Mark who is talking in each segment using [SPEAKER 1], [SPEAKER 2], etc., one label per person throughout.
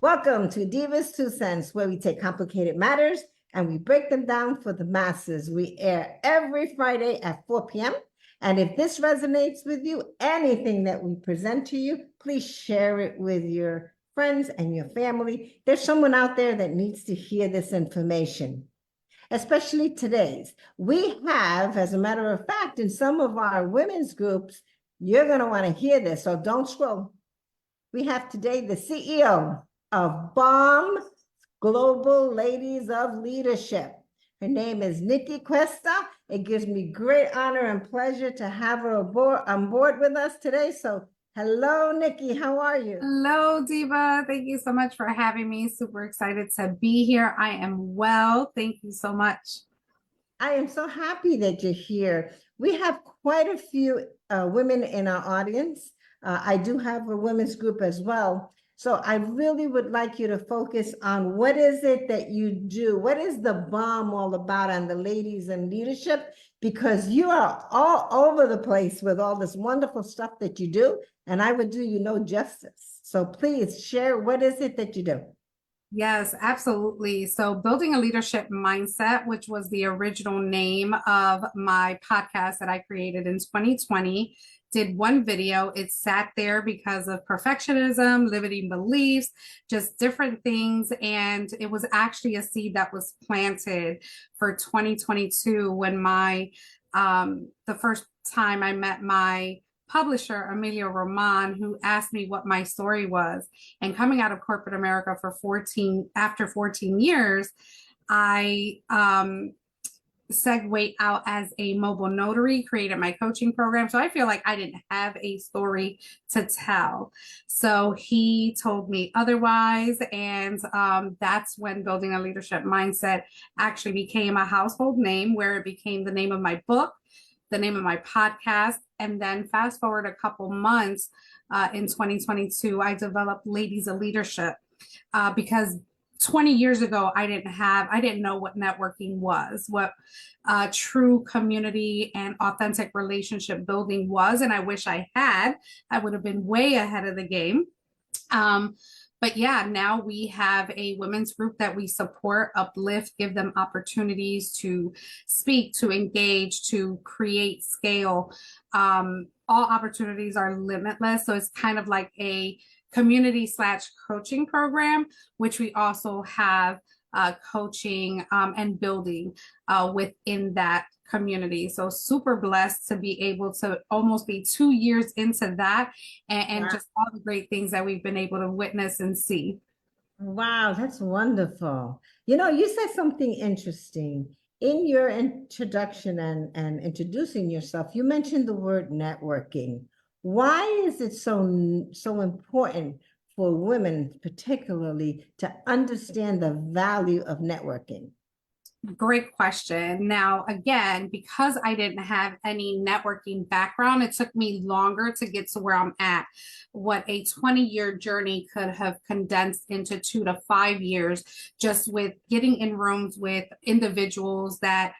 [SPEAKER 1] Welcome to Diva's Two Cents, where we take complicated matters and we break them down for the masses. We air every Friday at 4 p.m. And if this resonates with you, anything that we present to you, please share it with your friends and your family. There's someone out there that needs to hear this information, especially today's. We have, as a matter of fact, in some of our women's groups, you're going to want to hear this, so don't scroll. We have today the CEO of BALM Global Ladies of Leadership. Her name is Nicky Cuesta. It gives me great honor and pleasure to have her on board with us today. So hello, Nicky. How are you?
[SPEAKER 2] Hello, Diva. Thank you so much for having me. Super excited to be here. I am well. Thank you so much.
[SPEAKER 1] I am so happy that you're here. We have quite a few women in our audience. I do have a women's group as well. So I really would like you to focus on what is it that you do? What is the BALM all about on the ladies in leadership? Because you are all over the place with all this wonderful stuff that you do, and I would do you no justice. So please share, what is it that you do?
[SPEAKER 2] Yes, absolutely. So building a leadership mindset, which was the original name of my podcast that I created in 2020, did one video. It sat there because of perfectionism, limiting beliefs, just different things. And it was actually a seed that was planted for 2022 when the first time I met my publisher, Emilio Roman, who asked me what my story was. And coming out of corporate America after 14 years, I segued out as a mobile notary, created my coaching program. So I feel like I didn't have a story to tell. So he told me otherwise. And that's when building a leadership mindset actually became a household name, where it became the name of my book, the name of my podcast. And then fast forward a couple months in 2022, I developed Ladies of Leadership because 20 years ago, I didn't know what networking was, what true community and authentic relationship building was. And I wish I would have been way ahead of the game. But yeah, now we have a women's group that we support, uplift, give them opportunities to speak, to engage, to create scale. All opportunities are limitless. So it's kind of like a community/coaching program, which we also have coaching and building within that community. So super blessed to be able to almost be 2 years into that and
[SPEAKER 1] Wow.
[SPEAKER 2] just all the great things that we've been able to witness and see.
[SPEAKER 1] Wow, that's wonderful. You know, you said something interesting in your introduction and introducing yourself. You mentioned the word networking. Why is it so important for women, particularly, to understand the value of networking?
[SPEAKER 2] Great question. Now, again, because I didn't have any networking background, it took me longer to get to where I'm at. What a 20-year journey could have condensed into 2 to 5 years, just with getting in rooms with individuals that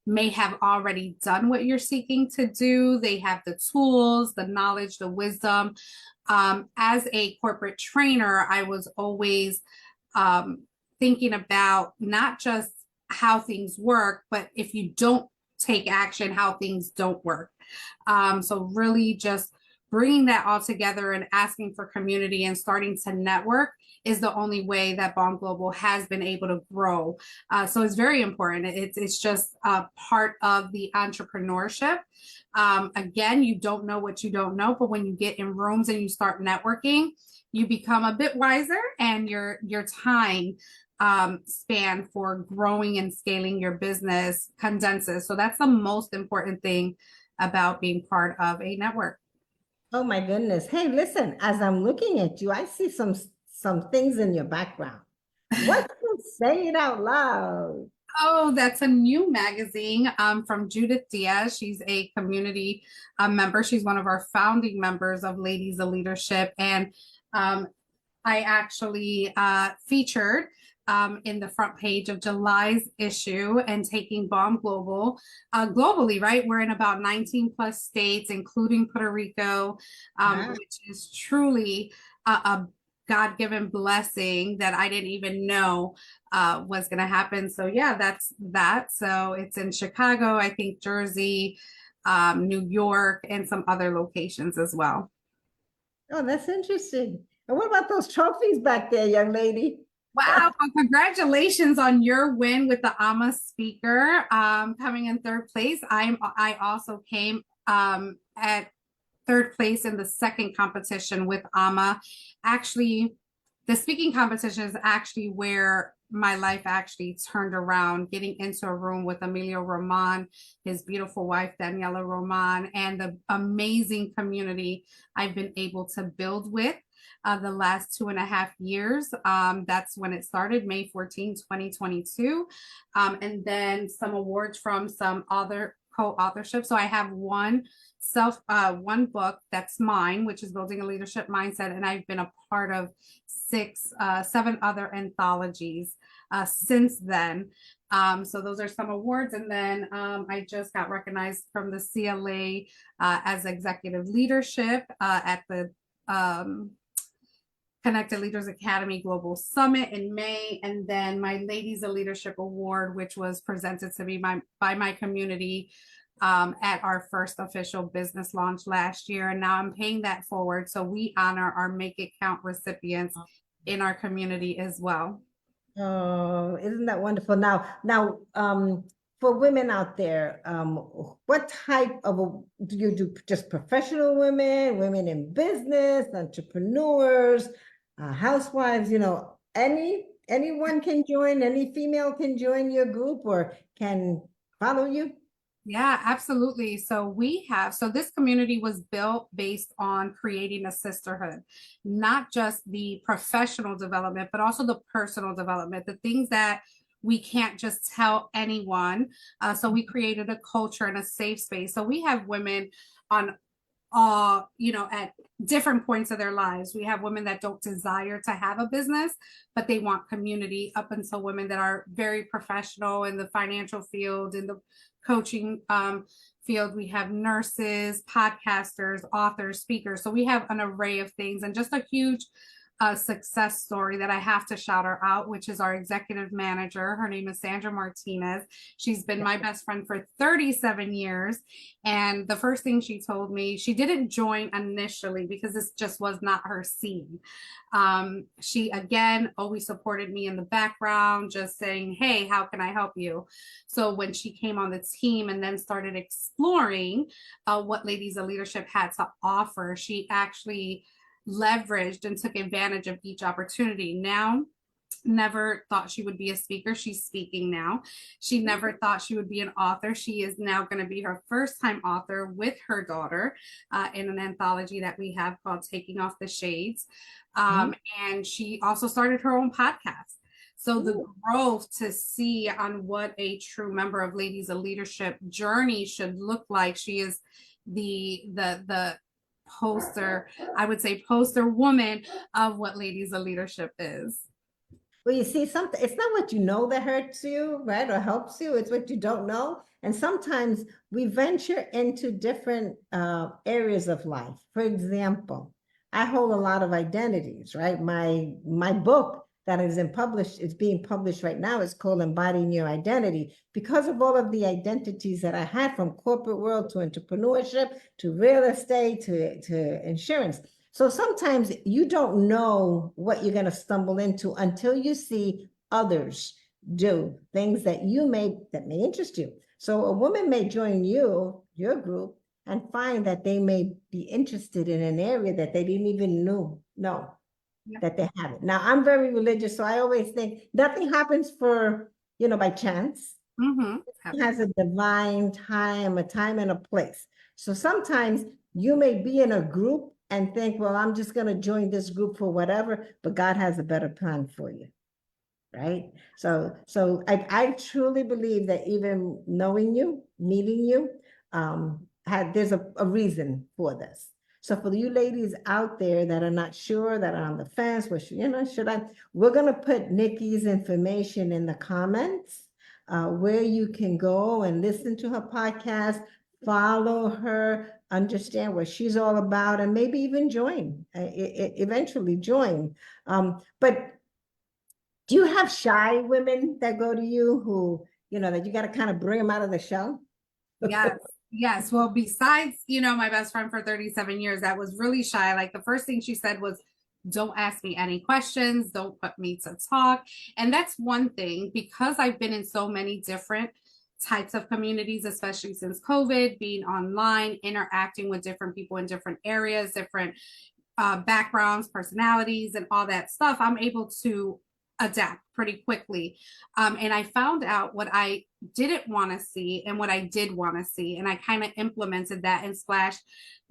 [SPEAKER 2] may have already done what you're seeking to do. They have the tools, the knowledge, the wisdom. As a corporate trainer, I was always thinking about not just how things work, but if you don't take action, how things don't work. So really just bringing that all together and asking for community and starting to network is the only way that BALM Global has been able to grow. So it's very important. It's just a part of the entrepreneurship. Again, you don't know what you don't know, but when you get in rooms and you start networking, you become a bit wiser, and your time span for growing and scaling your business condenses. So that's the most important thing about being part of a network.
[SPEAKER 1] Oh my goodness. Hey, listen, as I'm looking at you, I see some things in your background. What's Say It Out Loud?
[SPEAKER 2] Oh, that's a new magazine from Judith Diaz. She's a community member. She's one of our founding members of Ladies of Leadership. And I actually featured in the front page of July's issue and taking BALM Global globally, right? We're in about 19 plus states, including Puerto Rico,
[SPEAKER 1] Wow.
[SPEAKER 2] which is truly a God-given blessing that I didn't even know was going to happen. So yeah, that's that. So it's in Chicago, I think Jersey, New York, and some other locations as well.
[SPEAKER 1] Oh, that's interesting. And what about those trophies back there, young lady?
[SPEAKER 2] Wow, well, congratulations on your win with the AMA speaker, coming in third place. I also came at third place in the second competition with AMA. Actually, the speaking competition is actually where my life actually turned around, getting into a room with Emilio Roman, his beautiful wife, Daniela Roman, and the amazing community I've been able to build with the last 2.5 years. That's when it started, May 14, 2022. And then some awards from some other co-authorship. So I have one book that's mine, which is Building a Leadership Mindset, and I've been a part of 7 other anthologies since then. So those are some awards, and then I just got recognized from the CLA as executive leadership at the Connected Leaders Academy Global Summit in May, and then my Ladies of Leadership Award, which was presented to me by my community at our first official business launch last year. And now I'm paying that forward. So we honor our Make It Count recipients in our community as well.
[SPEAKER 1] Oh, isn't that wonderful? Now, for women out there, what type of do you do? Just professional women, women in business, entrepreneurs, housewives? Anyone can join. Any female can join your group or can follow you.
[SPEAKER 2] Yeah, absolutely. So this community was built based on creating a sisterhood, not just the professional development, but also the personal development, the things that we can't just tell anyone. So we created a culture and a safe space. So we have women on at different points of their lives. We have women that don't desire to have a business, but they want community, up until women that are very professional in the financial field, in the coaching field. We have nurses, podcasters, authors, speakers. So we have an array of things, and just a huge success story that I have to shout her out, which is our executive manager. Her name is Sandra Martinez. She's been my best friend for 37 years. And the first thing she told me, she didn't join initially because this just was not her scene. She, again, always supported me in the background, just saying, hey, how can I help you? So when she came on the team and then started exploring what Ladies of Leadership had to offer, she actually leveraged and took advantage of each opportunity. Now, never thought she would be a speaker. She's speaking now. She never thought she would be an author. She is now going to be her first time author with her daughter in an anthology that we have called Taking Off the Shades. And she also started her own podcast. So the growth to see on what a true member of Ladies of Leadership journey should look like. She is the poster, I would say poster woman of what Ladies of Leadership is.
[SPEAKER 1] Well, you see, something, it's not what you know that hurts you, right, or helps you, it's what you don't know. And sometimes we venture into different areas of life. For example, I hold a lot of identities, right? My book that is being published right now is called Embodying Your Identity, because of all of the identities that I had, from corporate world to entrepreneurship, to real estate, to insurance. So sometimes you don't know what you're going to stumble into until you see others do things that may interest you. So a woman may join your group and find that they may be interested in an area that they didn't even know that they have it. Now, I'm very religious, so I always think nothing happens by chance. It has a divine time, a time and a place. So sometimes you may be in a group and think, well, I'm just going to join this group for whatever, but God has a better plan for you, right? So I truly believe that even knowing you, meeting you, there's a reason for this. So for you ladies out there that are not sure, that are on the fence, we're going to put Nikki's information in the comments, where you can go and listen to her podcast, follow her, understand what she's all about, and maybe even join, eventually join. But do you have shy women that go to you who, that you got to kind of bring them out of the shell?
[SPEAKER 2] Yes. Yes. Well, besides, my best friend for 37 years that was really shy, like the first thing she said was, don't ask me any questions, don't put me to talk. And that's one thing, because I've been in so many different types of communities, especially since COVID, being online, interacting with different people in different areas, different backgrounds, personalities, and all that stuff. I'm able to adapt pretty quickly. And I found out what I didn't want to see and what I did want to see. And I kind of implemented that and splashed,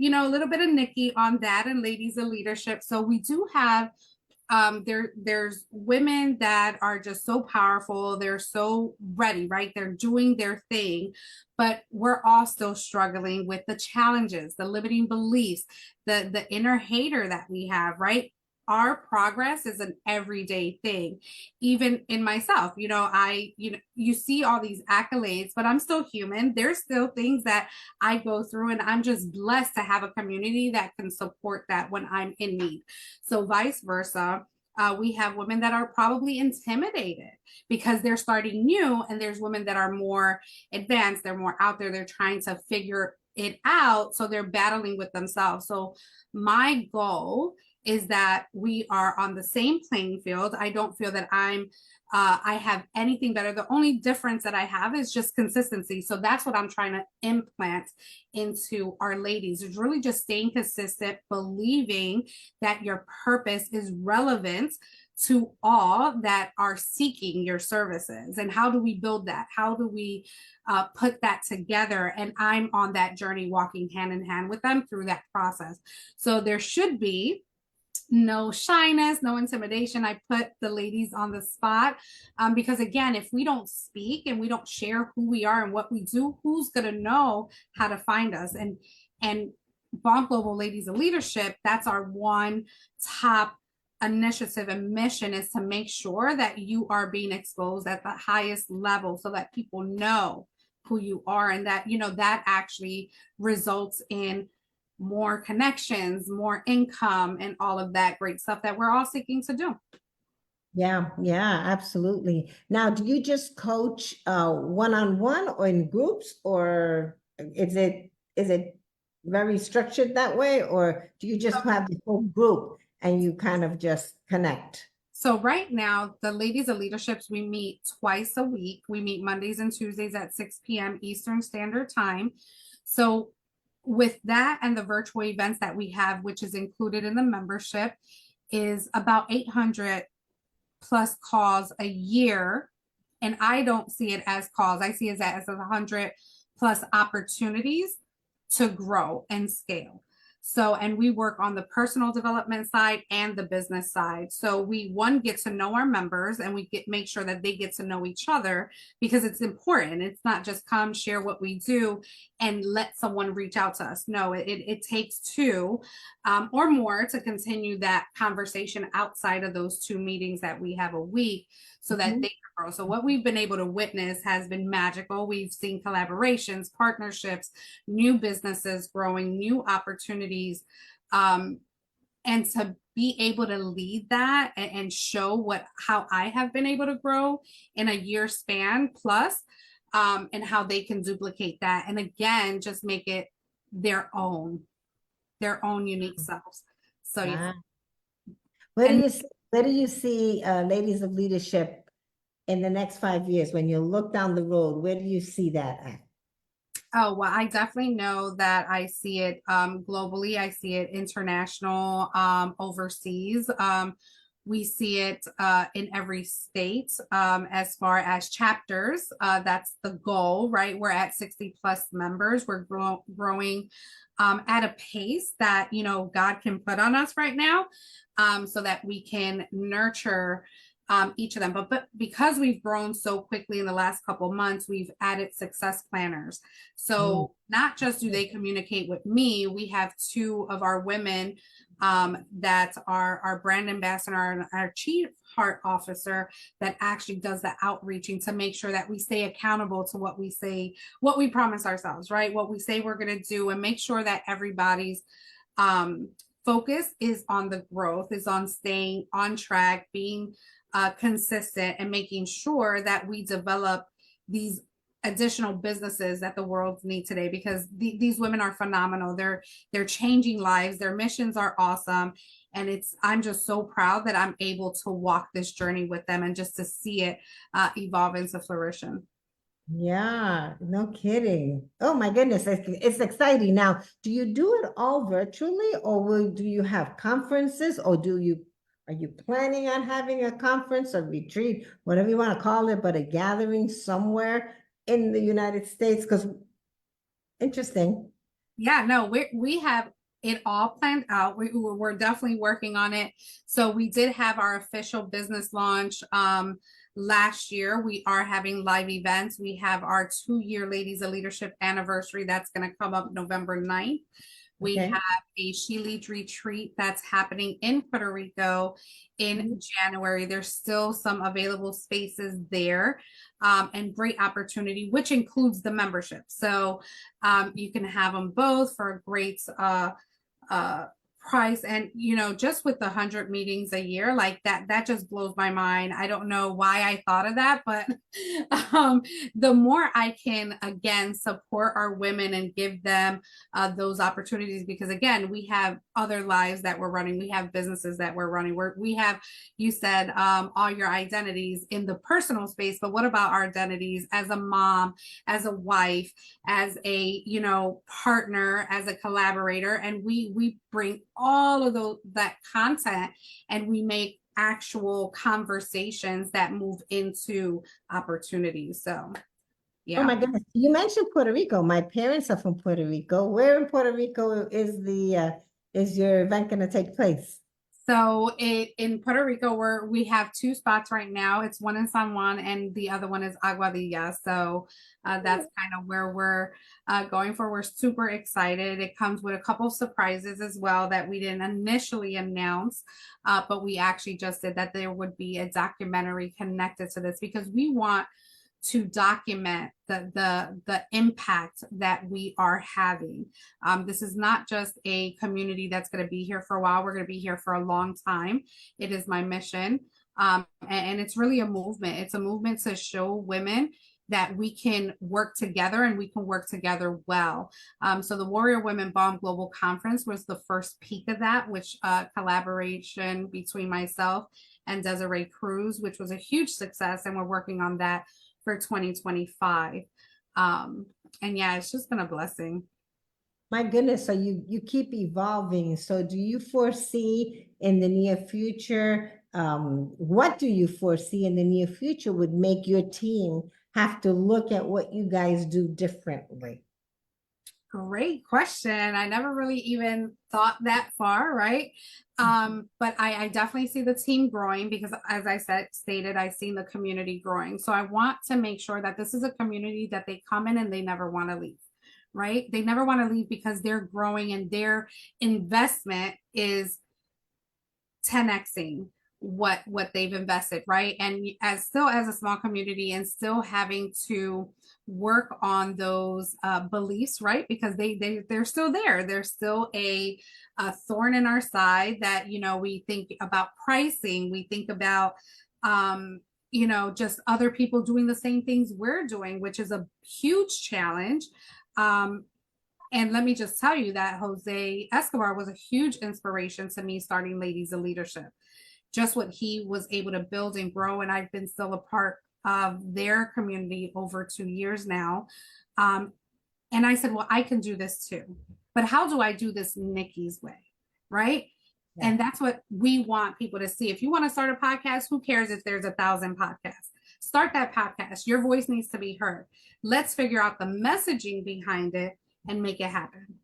[SPEAKER 2] a little bit of Nikki on that and Ladies of Leadership. So we do have there's women that are just so powerful, they're so ready, right? They're doing their thing, but we're all still struggling with the challenges, the limiting beliefs, the inner hater that we have, right? Our progress is an everyday thing. Even in myself, you see all these accolades, but I'm still human. There's still things that I go through, and I'm just blessed to have a community that can support that when I'm in need. So vice versa, we have women that are probably intimidated because they're starting new, and there's women that are more advanced, they're more out there, they're trying to figure it out, so they're battling with themselves. So my goal is that we are on the same playing field. I don't feel that I have anything better. The only difference that I have is just consistency. So that's what I'm trying to implant into our ladies, is really just staying consistent, believing that your purpose is relevant to all that are seeking your services. And how do we build that? How do we put that together? And I'm on that journey, walking hand in hand with them through that process. So there should be no shyness, no intimidation. I put the ladies on the spot because, again, if we don't speak and we don't share who we are and what we do, who's going to know how to find us? And BALM Global Ladies of Leadership, that's our one top initiative and mission, is to make sure that you are being exposed at the highest level so that people know who you are, and that, that actually results in more connections, more income, and all of that great stuff that we're all seeking to do.
[SPEAKER 1] Yeah, absolutely. Now, do you just coach one-on-one or in groups, or is it very structured that way, or do you just have the whole group and you kind of just connect?
[SPEAKER 2] So right now, the Ladies of Leaderships, we meet twice a week. We meet Mondays and Tuesdays at 6 p.m. Eastern Standard Time. So with that and the virtual events that we have, which is included in the membership, is about 800 plus calls a year. And I don't see it as calls. I see it as 100 plus opportunities to grow and scale. So, and we work on the personal development side and the business side. So we, one, get to know our members, and we make sure that they get to know each other, because it's important. It's not just come share what we do and let someone reach out to us. No, it takes two or more to continue that conversation outside of those 2 meetings that we have a week, so that they can grow. So what we've been able to witness has been magical. We've seen collaborations, partnerships, new businesses growing, new opportunities, and to be able to lead that and show how I have been able to grow in a year span plus, and how they can duplicate that, and again, just make it their own unique selves. So yeah.
[SPEAKER 1] Where do you see Ladies of Leadership in the next 5 years? When you look down the road, where do you see that at?
[SPEAKER 2] Oh, well, I definitely know that I see it globally. I see it international, overseas. We see it in every state as far as chapters. That's the goal, right? We're at 60 plus members. We're growing at a pace that, God can put on us right now, so that we can nurture each of them. But because we've grown so quickly in the last couple of months, we've added success planners. So not just do they communicate with me, we have 2 of our women That's our brand ambassador and our chief heart officer that actually does the outreaching to make sure that we stay accountable to what we say, what we promise ourselves, right? What we say we're going to do, and make sure that everybody's focus is on the growth, is on staying on track, being consistent, and making sure that we develop these additional businesses that the world needs today, because these women are phenomenal. They're changing lives. Their missions are awesome. And I'm just so proud that I'm able to walk this journey with them and just to see it evolve into fruition.
[SPEAKER 1] Yeah, no kidding. Oh my goodness, it's exciting. Now, do you do it all virtually, or do you have conferences, or are you planning on having a conference or retreat, whatever you want to call it, but a gathering somewhere in the United States? Because interesting.
[SPEAKER 2] Yeah, no, we have it all planned out. We're definitely working on it. So we did have our official business launch last year. We are having live events. We have our 2-year Ladies of Leadership anniversary that's going to come up November 9th. We
[SPEAKER 1] Okay.
[SPEAKER 2] have a She Leads retreat that's happening in Puerto Rico in January. There's still some available spaces there, and great opportunity, which includes the membership. So you can have them both for a great price. And just with the 100 meetings a year, like that just blows my mind. I don't know why I thought of that, but the more I can again support our women and give them those opportunities, because again, we have other lives that we're running, we have businesses that we're running, we have, you said, all your identities in the personal space, but what about our identities as a mom, as a wife, as a partner, as a collaborator? And we bring all of that content, and we make actual conversations that move into opportunities. So
[SPEAKER 1] Oh
[SPEAKER 2] yeah.
[SPEAKER 1] my goodness. You mentioned Puerto Rico. My parents are from Puerto Rico. Where in Puerto Rico is your event going to take place?
[SPEAKER 2] So in Puerto Rico, we have 2 spots right now. It's one in San Juan and the other one is Aguadilla. So that's kind of where we're going for. We're super excited. It comes with a couple of surprises as well that we didn't initially announce, but we actually just did that. There would be a documentary connected to this, because we want to document the impact that we are having. This is not just a community that's going to be here for a while. We're going to be here for a long time. It is my mission. And it's really a movement. It's a movement to show women that we can work together, and we can work together well. So the Warrior Women BALM Global Conference was the first peak of that, which collaboration between myself and Desiree Cruz, which was a huge success. And we're working on that for 2025. And yeah, it's just been a blessing.
[SPEAKER 1] My goodness, so you keep evolving. So do you foresee in the near future, what do you foresee in the near future would make your team have to look at what you guys do differently?
[SPEAKER 2] Great question. I never really even thought that far, right? But I definitely see the team growing, because as I stated, I've seen the community growing. So I want to make sure that this is a community that they come in and they never want to leave, right? They never want to leave, because they're growing and their investment is 10xing what they've invested, right? And as a small community, and still having to work on those beliefs, right? Because they're still there. They're still a thorn in our side, that we think about pricing, we think about just other people doing the same things we're doing, which is a huge challenge. And let me just tell you that Jose Escobar was a huge inspiration to me starting Ladies of Leadership. Just what he was able to build and grow. And I've been still a part of their community over 2 years now. And I said, well, I can do this too. But how do I do this Nikki's way? Right. Yeah. And that's what we want people to see. If you want to start a podcast, who cares if there's 1,000 podcasts? Start that podcast. Your voice needs to be heard. Let's figure out the messaging behind it and make it happen.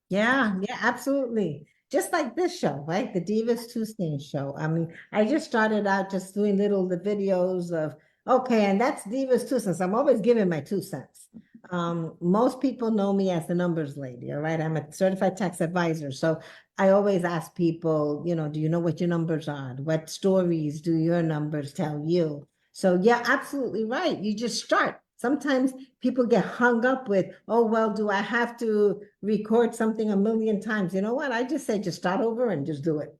[SPEAKER 1] Yeah, absolutely. Just like this show, right? The Divas 2 Cents show. I mean, I just started out just doing the videos of, okay, and that's Divas 2 Cents. I'm always giving my 2 cents. Most people know me as the numbers lady, all right? I'm a certified tax advisor. So I always ask people, do you know what your numbers are? What stories do your numbers tell you? So yeah, absolutely right. You just start. Sometimes people get hung up with, oh, well, do I have to record something a million times? You know what? I just say, just start over and just do it.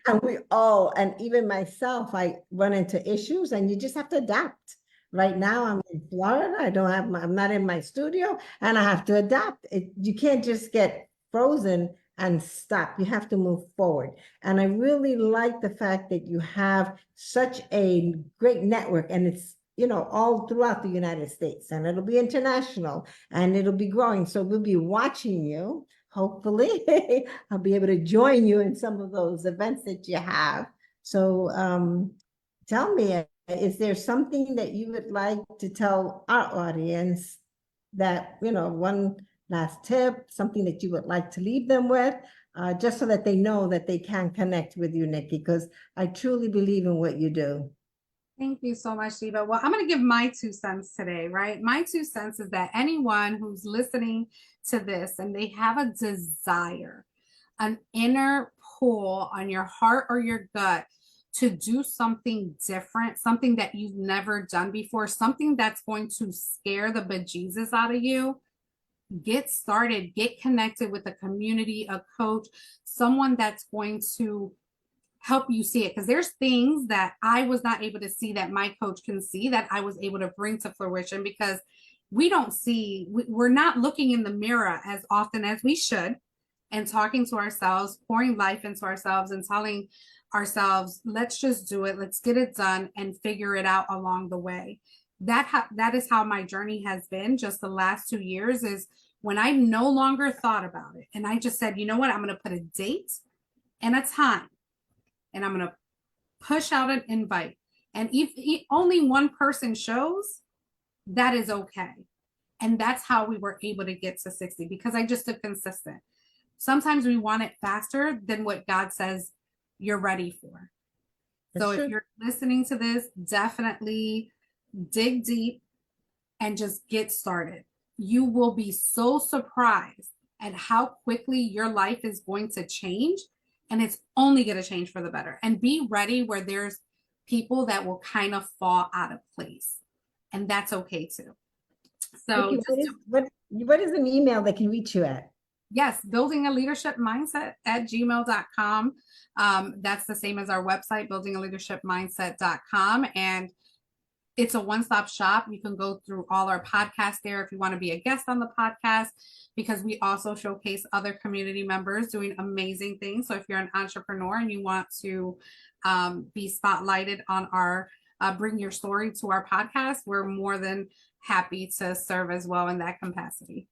[SPEAKER 1] And we all, and even myself, I run into issues and you just have to adapt. Right now, I'm in Florida. I'm not in my studio and I have to adapt. You can't just get frozen and stop. You have to move forward. And I really like the fact that you have such a great network and it's, all throughout the United States and it'll be international and it'll be growing. So we'll be watching you. Hopefully, I'll be able to join you in some of those events that you have. So tell me, is there something that you would like to tell our audience that, one last tip, something that you would like to leave them with, just so that they know that they can connect with you, Nikki, because I truly believe in what you do.
[SPEAKER 2] Thank you so much, Diva. Well, I'm going to give my 2 cents today, right? My 2 cents is that anyone who's listening to this and they have a desire, an inner pull on your heart or your gut to do something different, something that you've never done before, something that's going to scare the bejesus out of you, get started, get connected with a community, a coach, someone that's going to help you see it, because there's things that I was not able to see that my coach can see that I was able to bring to fruition, because we're not looking in the mirror as often as we should and talking to ourselves, pouring life into ourselves and telling ourselves, let's just do it, let's get it done and figure it out along the way. That is how my journey has been just the last 2 years, is when I no longer thought about it and I just said, you know what, I'm going to put a date and a time and I'm going to push out an invite. And if only one person shows, that is okay. And that's how we were able to get to 60, because I just stood consistent. Sometimes we want it faster than what God says you're ready for. So if you're listening to this, definitely dig deep and just get started. You will be so surprised at how quickly your life is going to change. And it's only going to change for the better. And be ready where there's people that will kind of fall out of place. And that's okay too. So
[SPEAKER 1] what is an email that can reach you at?
[SPEAKER 2] Yes, building a leadership mindset at gmail.com. That's the same as our website, buildingaleadershipmindset.com. And it's a one-stop shop. You can go through all our podcasts there if you want to be a guest on the podcast, because we also showcase other community members doing amazing things. So if you're an entrepreneur and you want to be spotlighted on our Bring Your Story to our podcast, we're more than happy to serve as well in that capacity.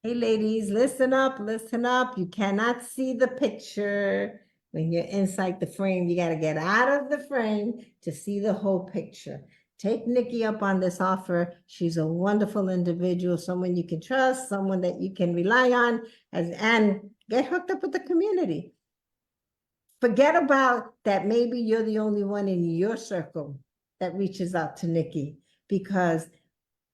[SPEAKER 1] Hey, ladies, listen up, listen up. You cannot see the picture when you're inside the frame. You got to get out of the frame to see the whole picture. Take Nikki up on this offer. She's a wonderful individual, someone you can trust, someone that you can rely on, and get hooked up with the community. Forget about that maybe you're the only one in your circle that reaches out to Nikki, because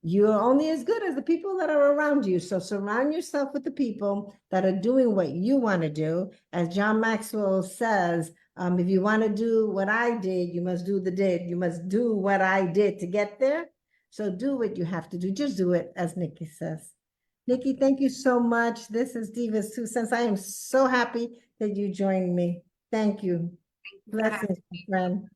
[SPEAKER 1] you're only as good as the people that are around you. So surround yourself with the people that are doing what you want to do. As John Maxwell says, if you want to do what I did, you must do you must do what I did to get there. So do what you have to do. Just do it, as Nikki says. Nikki, thank you so much. This is Diva's 2 cents. I am so happy that you joined me. Thank you. Blessings, my friend.